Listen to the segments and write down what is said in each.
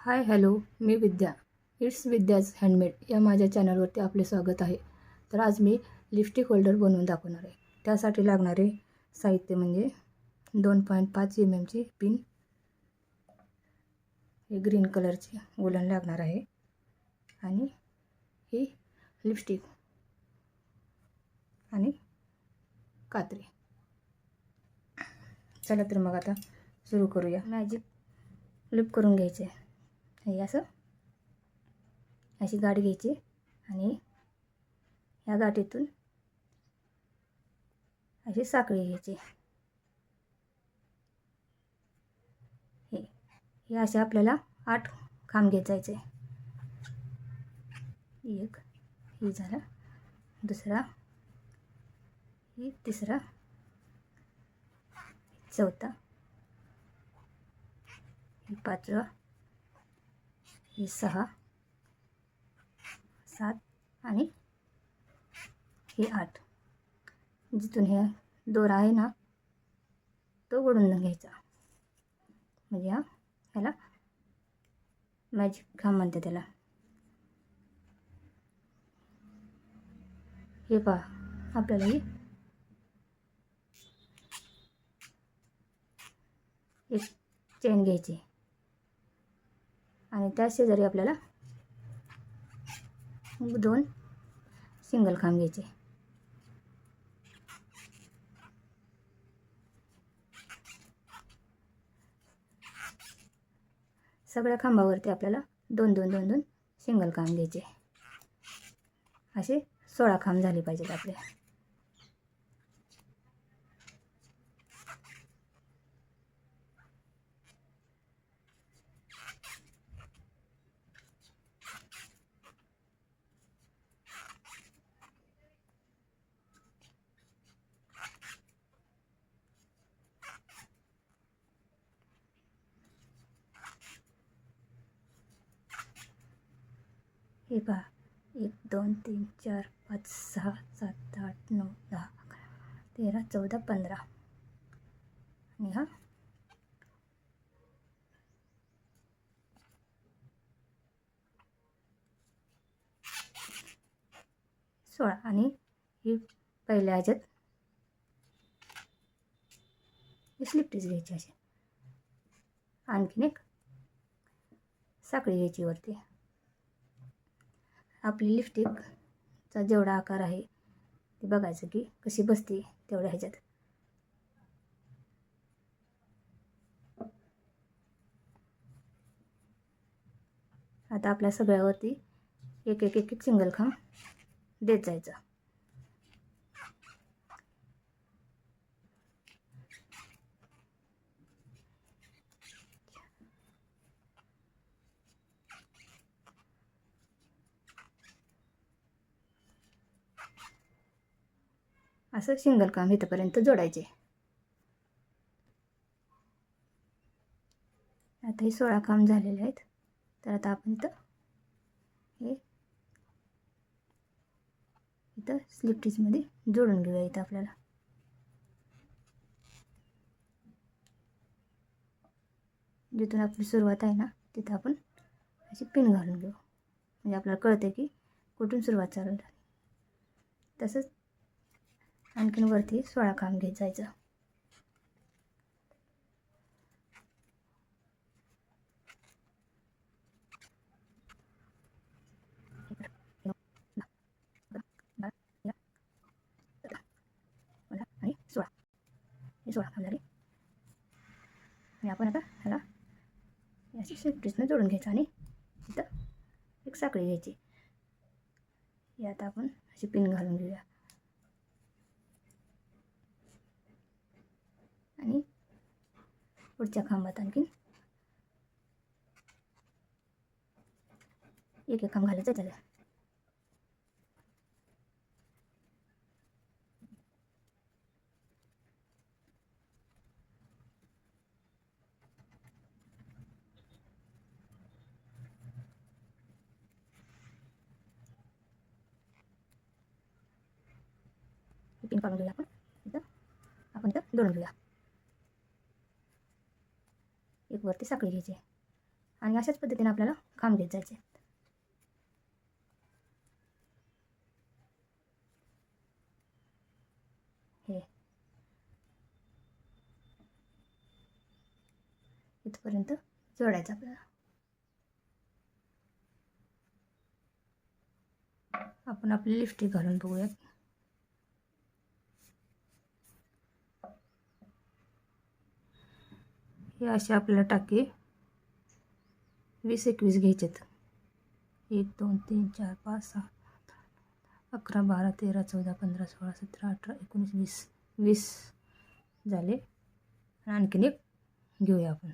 हाय hello, मी Vidya. It's Vidya's handmade या माझ्या चॅनलवरती आपले स्वागत आहे. तर आज मी लिपस्टिक होल्डर बनवून दाखवणार आहे. त्यासाठी लागणारे साहित्य म्हणजे 2.5 mm पिन, हे ग्रीन कलरचे वूलन लागणार आहे आणि ही लिपस्टिक आणि कात्री. चला तर मग आता सुरू करूया. मॅजिक लिप करून घ्यायचे. हे असं अशी गाठ घ्यायची आणि ह्या गाठीतून अशी साखळी घ्यायची. हे असे आपल्याला 8 खांब घेत जायचे. एक ही झाला, दुसरा, ही तिसरा, चौथा, ही पाचवा, ही 6, 7 आणि ही 8. जिथून हे दोरा आहे ना तो ओढून घ्यायचा. म्हणजे ह्याला मॅजिक खांब म्हणते त्याला. हे पहा, आपल्याला ही एक चेन घ्यायची आणि त्या शेजारी आपल्याला 2 सिंगल खांब घ्यायचे. सगळ्या खांबावरती आपल्याला 2-2 सिंगल खांब घ्यायचे. असे 16 खांब झाले पाहिजेत आपले. हे पहा, 1 2 3 4 5 6 7 8 9 10 11 13 14 15 आणि हा 16. आणि ही पहिल्या ह्याच्यात स्लिप टीज घ्यायची. अशी आणखीन एक साखळी घ्यायची वरती. आपली लिपस्टिकचा जेवढा आकार आहे ते बघायचं की कशी बसते तेवढ्या ह्याच्यात. आता आपल्या सगळ्यावरती एक एक एक एक सिंगल खांब देत जायचं. असं सिंगल खांब इथपर्यंत जोडायचे. आता हे 16 खांब झालेले आहेत. तर आता आपण इथं स्लिप टीजमध्ये जोडून घेऊया. इथं आपल्याला जिथून आपली सुरुवात आहे ना तिथं आपण अशी पिन घालून घेऊ. म्हणजे आपल्याला कळते की कुठून सुरुवात चालू झाली. तसंच आणखीन वरती 16 खांब घेत जायचं. आणि 16 हे 16 खांब झाले. आणि आपण आता ह्याला अशी स्लिप जोडून घ्यायचं आणि इथं एक साखळी घ्यायची. ही आता आपण अशी पिन घालून घेऊया. आणि पुढच्या खांबात आणखीन एक एक खांब घालायचं त्याला. पिन काढून घेऊया आपण इथं जोडून घेऊया. एक वरती साखळी घ्यायची आणि अशाच पद्धतीने आपल्याला खांब घेत जायचे. हे इथपर्यंत जोडायचं आपल्याला. आपण आपली लिपस्टिक घालून बघूयात. हे असे आपल्याला टाके 20-21 घ्यायचेत. 1 2 3 4 5 6 11 12 13 14 15 16 17 18 19 20 20 झाले. आणखीन एक घेऊया आपण.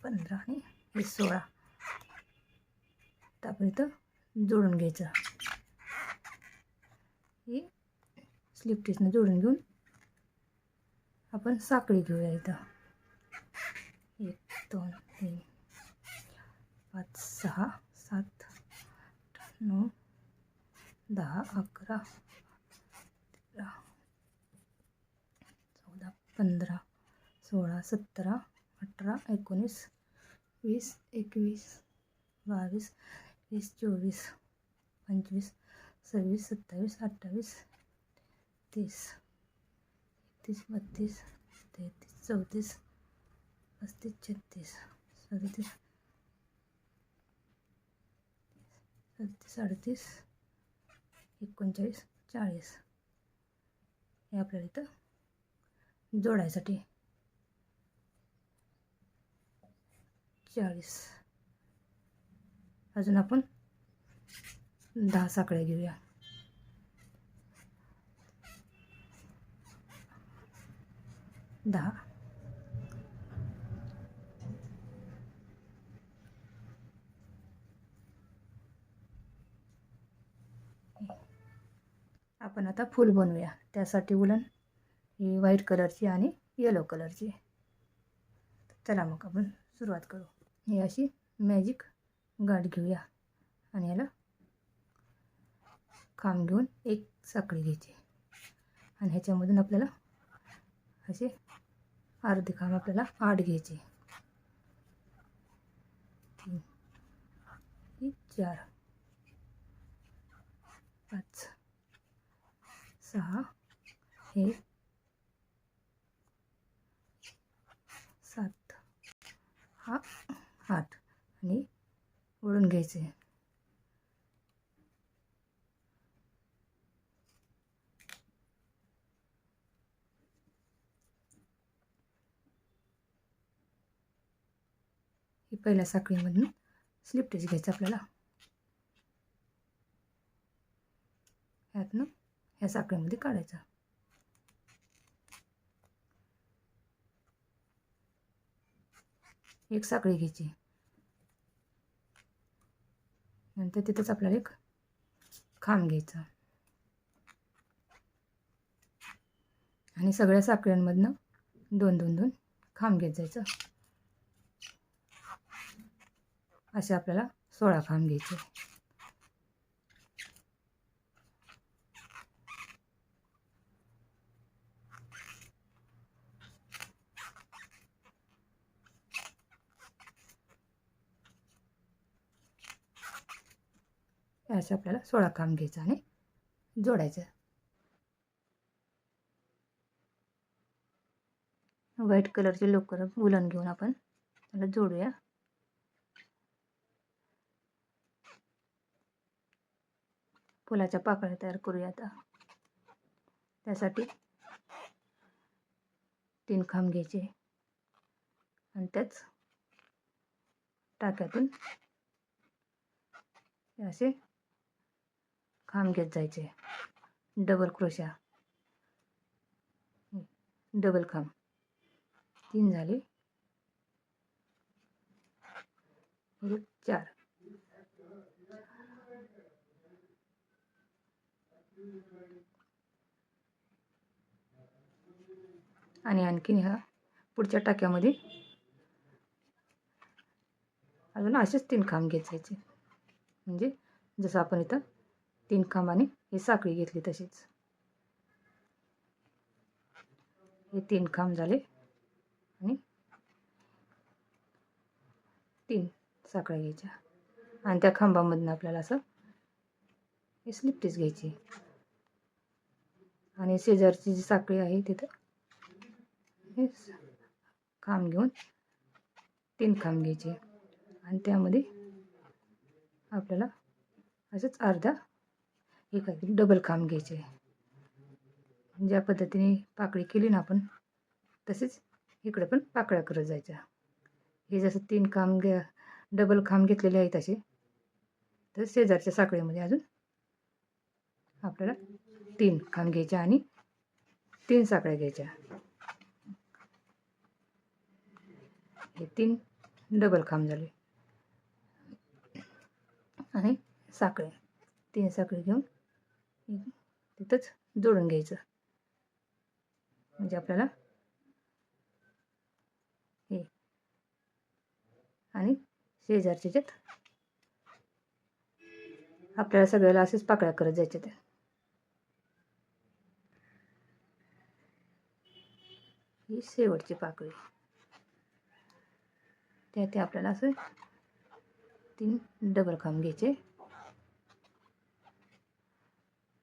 पंधरा आणि हे 16 आपण इथं जोडून घ्यायचं. हे स्लिप टिचनं जोडून घेऊन आपण साखळी घेऊया. इथं 1 2 3 5 6 7 8 9 10 11 13 14 15 16 17 18 19 20 21 22 23 24 25 26 27 28 30 31 32 33 34 35 36 37 38 39 40 हे आपल्याला इथं जोडायसाठी 40. अजून आपण 10 साखळ्या घेऊया. 10 आपण आता फूल बनवूया. त्यासाठी उलन ही व्हाईट कलरची आणि येलो कलरची. चला मग आपण सुरुवात करू. ही अशी मॅजिक गाठ घेऊया आणि याला खांब घेऊन एक साखळी घ्यायची आणि ह्याच्यामधून आपल्याला असे अर्धे खांब आपल्याला 8 घ्यायचे. 3 4 5 6 हे 7 हा 8 आणि ओढून घ्यायचे. ही पहिल्या साखळीमधून स्लिप टिच घ्यायचं आपल्याला. ह्यातनं ह्या साखळीमध्ये काढायचं. एक साखळी घ्यायची. नंतर तिथंच आपल्याला एक खांब घ्यायचा आणि सगळ्या साखळ्यांमधनं 2-2-2 खांब घेत जायचं. असे आपल्याला 16 खांब घ्यायचे. असे आपल्याला 16 खांब घ्यायचं आणि जोडायचं. व्हाईट कलरचे लोकर उलन घेऊन आपण त्याला जोडूया. फुलाच्या पाकळ्या तयार करूया. आता त्यासाठी 3 खांब घ्यायचे आणि त्याच टाक्यातून असे खांब घेत जायचे. डबल क्रोशा डबल खांब 3 झाले, परत 4 आणि आणखीन ह्या पुढच्या टाक्यामध्ये अजून असेच 3 खांब घेत जायचे. म्हणजे जसं आपण इथं 3 खांबाने ही साखळी घेतली तशीच हे 3 खांब झाले आणि 3 साखळ्या घ्यायच्या आणि त्या खांबामधून आपल्याला असं हे स्लिप स्टिच घ्यायची आणि शेजारची जी साखळी आहे तिथं हे खांब घेऊन 3 खांब घ्यायचे आणि त्यामध्ये आपल्याला असंच अर्धा एक डबल खांब घ्यायचे. ज्या पद्धतीने पाकळी केली ना आपण तसेच इकडे पण पाकळ्या करत जायच्या. हे जसं 3 खांब डबल खांब घेतलेले आहेत असे, तर शेजारच्या साखळीमध्ये अजून आपल्याला 3 खांब घ्यायचे आणि 3 साखळ्या घ्यायच्या. हे 3 डबल खांब झाले आणि साखळ्या 3 साखळी घेऊन तिथंच जोडून घ्यायचं. म्हणजे आपल्याला हे आणि शेजारच्या ज्यात आपल्याला सगळ्याला असेच पाकळ्या करत जायच्या. त्या ही शेवटची पाकळी त्या आपल्याला असं 3 डबल खांब घ्यायचे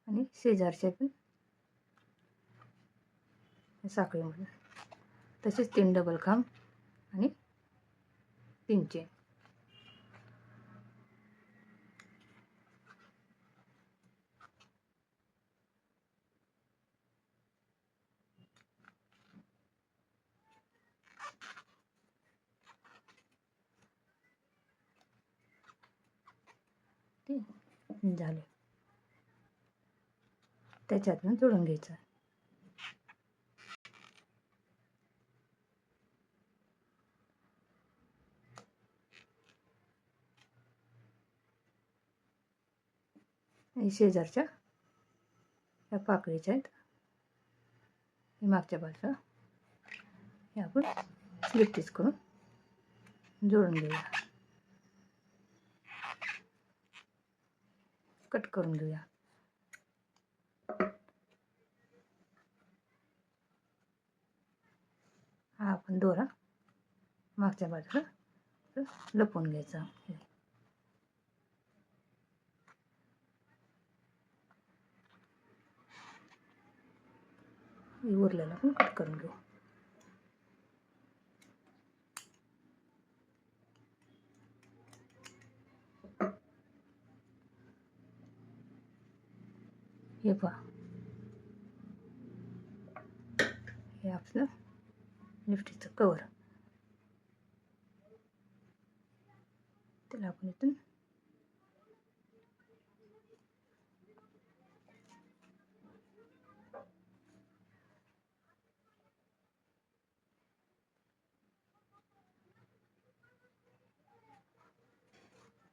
आणि शेजारच्या पण साखळीमध्ये तसेच 3 डबल खांब आणि 3 चेन. ते झाले, त्याच्यातून जोडून घ्यायचं. शेजारच्या या पाकळीच्या आहेत हे मागच्या बाजूला हे आपण स्लिप स्टिच करून जोडून घेऊया, कट करून घेऊया. हा आपण दोरा मागच्या बाजूला लपवून घ्यायचा. उरलेला पण कट करून घेऊ. हे पहा, हे आपलं लिपस्टिकचं कवर. त्याला आपण इथून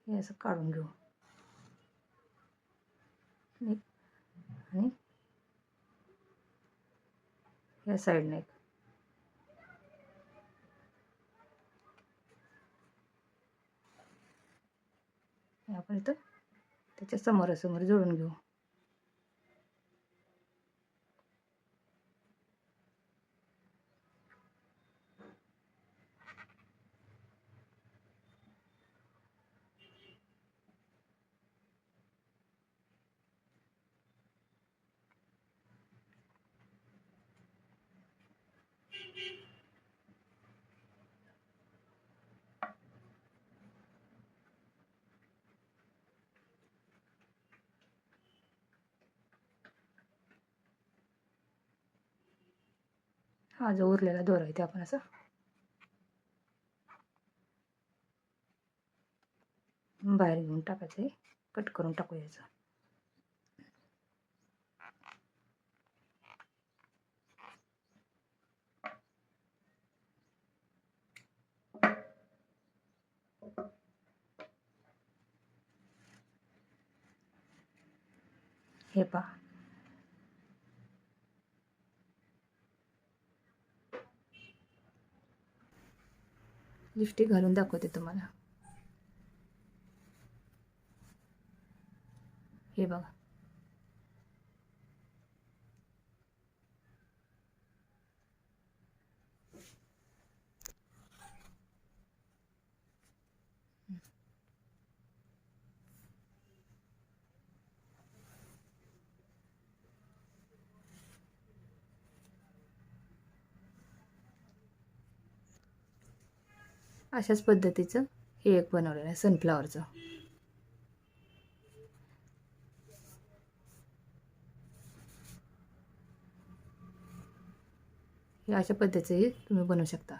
हे असं काढून घेऊ आणि या साईडने आपण इथं त्याच्या समोरासमोर जोडून घेऊ. हा जो उरलेला दोरा आहे ते आपण असं बाहेर घेऊन टाकायचं, कट करून टाकू यायचं. हे पहा, लिपस्टिक घालून दाखवते तुम्हाला. हे बघा. अशाच पद्धतीचं हे एक बनवलेलं आहे सनफ्लॉवरचं. हे अशा पद्धतीचे तुम्ही बनवू शकता.